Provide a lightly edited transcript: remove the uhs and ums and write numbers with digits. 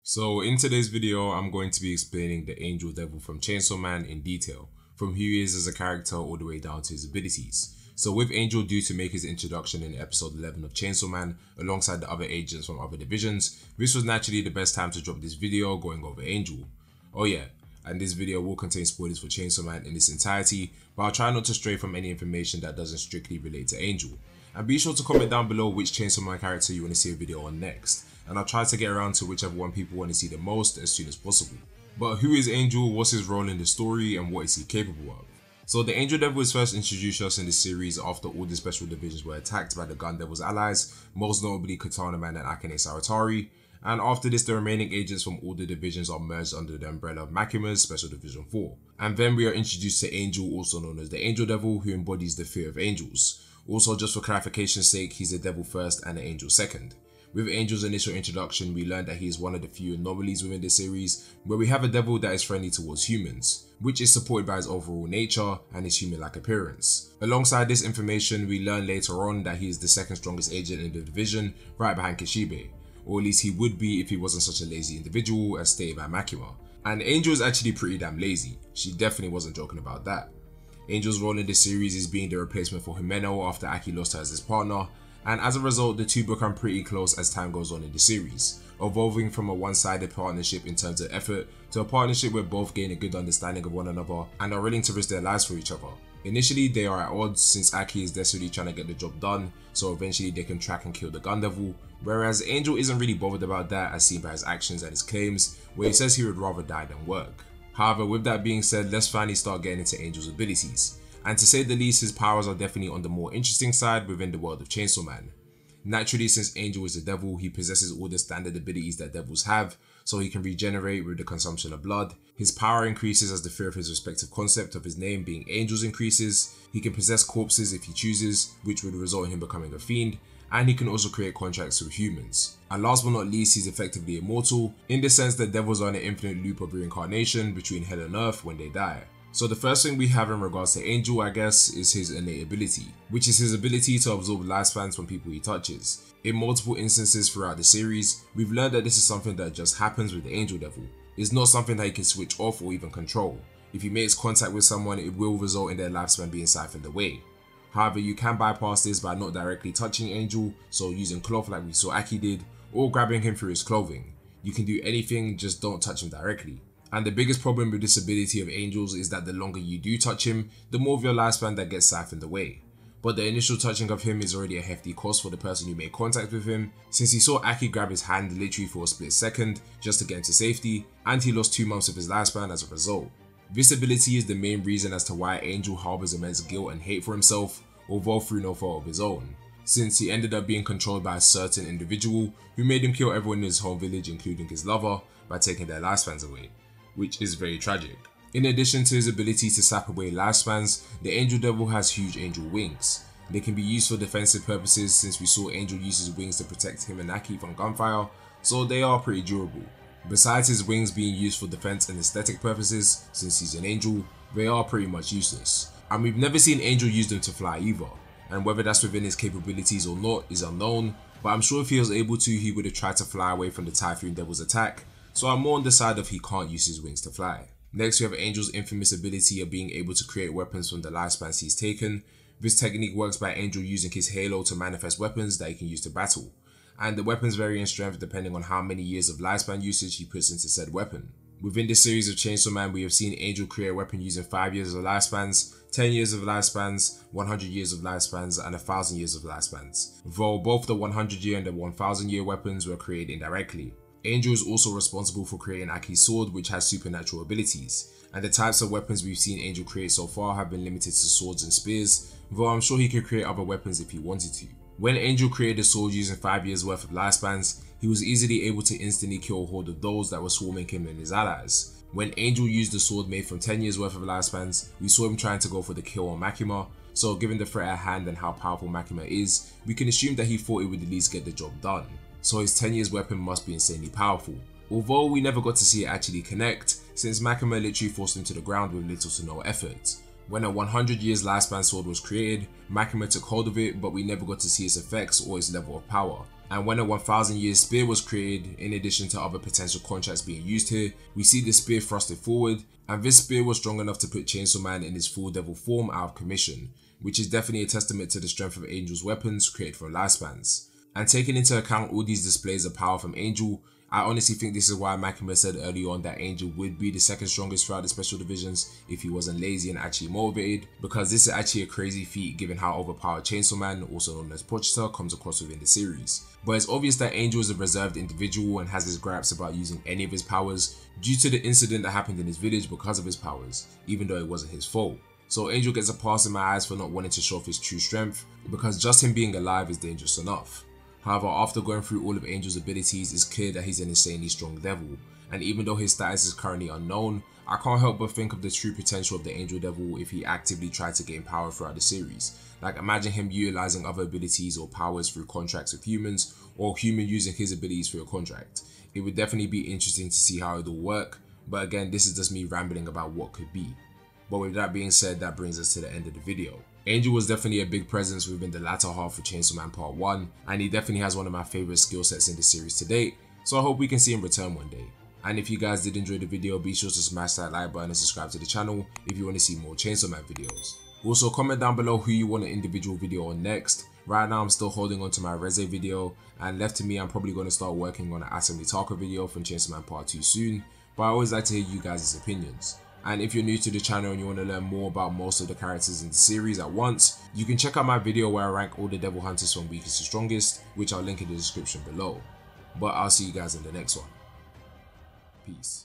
So in today's video, I'm going to be explaining the Angel Devil from Chainsaw Man in detail, from who he is as a character all the way down to his abilities. So with Angel due to make his introduction in episode 11 of Chainsaw Man alongside the other agents from other divisions, this was naturally the best time to drop this video going over Angel. Oh yeah, and this video will contain spoilers for Chainsaw Man in its entirety, but I'll try not to stray from any information that doesn't strictly relate to Angel. And be sure to comment down below which Chainsaw Man character you want to see a video on next, and I'll try to get around to whichever one people want to see the most as soon as possible. But who is Angel, what's his role in the story, and what is he capable of? So the Angel Devil was first introduced to us in the series after all the special divisions were attacked by the Gun Devil's allies, most notably Katana Man and Akane Saratari, and after this the remaining agents from all the divisions are merged under the umbrella of Makima's Special Division 4. And then we are introduced to Angel, also known as the Angel Devil, who embodies the fear of angels. Also, just for clarification's sake, he's a devil first and an angel second. With Angel's initial introduction, we learned that he is one of the few anomalies within the series, where we have a devil that is friendly towards humans, which is supported by his overall nature and his human-like appearance. Alongside this information, we learn later on that he is the second strongest agent in the division, right behind Kishibe, or at least he would be if he wasn't such a lazy individual as stated by Makima. And Angel is actually pretty damn lazy, she definitely wasn't joking about that. Angel's role in this series is being the replacement for Himeno after Aki lost her as his partner, and as a result the two become pretty close as time goes on in the series, evolving from a one-sided partnership in terms of effort to a partnership where both gain a good understanding of one another and are willing to risk their lives for each other. Initially they are at odds since Aki is desperately trying to get the job done, so eventually they can track and kill the Gun Devil, whereas Angel isn't really bothered about that as seen by his actions and his claims, where he says he would rather die than work. However, with that being said, let's finally start getting into Angel's abilities. And to say the least, his powers are definitely on the more interesting side within the world of Chainsaw Man. Naturally, since Angel is a devil, he possesses all the standard abilities that devils have, so he can regenerate with the consumption of blood. His power increases as the fear of his respective concept of his name being Angels increases. He can possess corpses if he chooses, which would result in him becoming a fiend. And he can also create contracts with humans. And last but not least, he's effectively immortal, in the sense that devils are in an infinite loop of reincarnation between hell and earth when they die. So the first thing we have in regards to Angel, I guess, is his innate ability, which is his ability to absorb lifespans from people he touches. In multiple instances throughout the series, we've learned that this is something that just happens with the Angel Devil. It's not something that he can switch off or even control. If he makes contact with someone, it will result in their lifespan being siphoned away. However, you can bypass this by not directly touching Angel, so using cloth like we saw Aki did, or grabbing him through his clothing. You can do anything, just don't touch him directly. And the biggest problem with this ability of Angel's is that the longer you do touch him, the more of your lifespan that gets siphoned away. But the initial touching of him is already a hefty cost for the person who made contact with him, since he saw Aki grab his hand literally for a split second just to get him to safety, and he lost 2 months of his lifespan as a result. This ability is the main reason as to why Angel harbors immense guilt and hate for himself, although through no fault of his own, since he ended up being controlled by a certain individual who made him kill everyone in his home village including his lover by taking their lifespans away, which is very tragic. In addition to his ability to sap away lifespans, the Angel Devil has huge angel wings. They can be used for defensive purposes since we saw Angel use his wings to protect him and Aki from gunfire, so they are pretty durable. Besides his wings being used for defense and aesthetic purposes, since he's an angel, they are pretty much useless. And we've never seen Angel use them to fly either, and whether that's within his capabilities or not is unknown, but I'm sure if he was able to, he would have tried to fly away from the Typhoon Devil's attack, so I'm more on the side of he can't use his wings to fly. Next we have Angel's infamous ability of being able to create weapons from the lifespans he's taken. This technique works by Angel using his halo to manifest weapons that he can use to battle, and the weapons vary in strength depending on how many years of lifespan usage he puts into said weapon. Within this series of Chainsaw Man, we have seen Angel create a weapon using 5 years of lifespans, 10 years of lifespans, 100 years of lifespans, and 1000 years of lifespans, though both the 100 year and the 1000 year weapons were created indirectly. Angel is also responsible for creating Aki's sword, which has supernatural abilities, and the types of weapons we've seen Angel create so far have been limited to swords and spears, though I'm sure he could create other weapons if he wanted to. When Angel created a sword using 5 years worth of lifespans, he was easily able to instantly kill a horde of those that were swarming him and his allies. When Angel used a sword made from 10 years worth of lifespans, we saw him trying to go for the kill on Makima, so given the threat at hand and how powerful Makima is, we can assume that he thought it would at least get the job done. So his 10 years weapon must be insanely powerful, although we never got to see it actually connect, since Makima literally forced him to the ground with little to no effort. When a 100 years lifespan sword was created, Makima took hold of it, but we never got to see its effects or its level of power. And when a 1000 year spear was created, in addition to other potential contracts being used here, we see the spear thrusted forward, and this spear was strong enough to put Chainsaw Man in his full devil form out of commission, which is definitely a testament to the strength of Angel's weapons created from lifespans. And taking into account all these displays of power from Angel, I honestly think this is why Makima said early on that Angel would be the second strongest throughout the special divisions if he wasn't lazy and actually motivated, because this is actually a crazy feat given how overpowered Chainsaw Man, also known as Pochita, comes across within the series. But it's obvious that Angel is a reserved individual and has his gripes about using any of his powers due to the incident that happened in his village because of his powers, even though it wasn't his fault. So Angel gets a pass in my eyes for not wanting to show off his true strength, because just him being alive is dangerous enough. However, after going through all of Angel's abilities, it's clear that he's an insanely strong devil, and even though his status is currently unknown, I can't help but think of the true potential of the Angel Devil if he actively tried to gain power throughout the series. Like, imagine him utilizing other abilities or powers through contracts with humans, or human using his abilities through a contract. It would definitely be interesting to see how it will work, but again, this is just me rambling about what could be. But with that being said, that brings us to the end of the video. Angel was definitely a big presence within the latter half of Chainsaw Man Part 1, and he definitely has one of my favourite skill sets in the series to date, so I hope we can see him return one day. And if you guys did enjoy the video, be sure to smash that like button and subscribe to the channel if you want to see more Chainsaw Man videos. Also, comment down below who you want an individual video on next. Right now I'm still holding on to my Reze video, and left to me I'm probably going to start working on an Asami Taka video from Chainsaw Man Part 2 soon, but I always like to hear you guys' opinions. And if you're new to the channel and you want to learn more about most of the characters in the series at once, you can check out my video where I rank all the Devil Hunters from weakest to strongest, which I'll link in the description below. But I'll see you guys in the next one. Peace.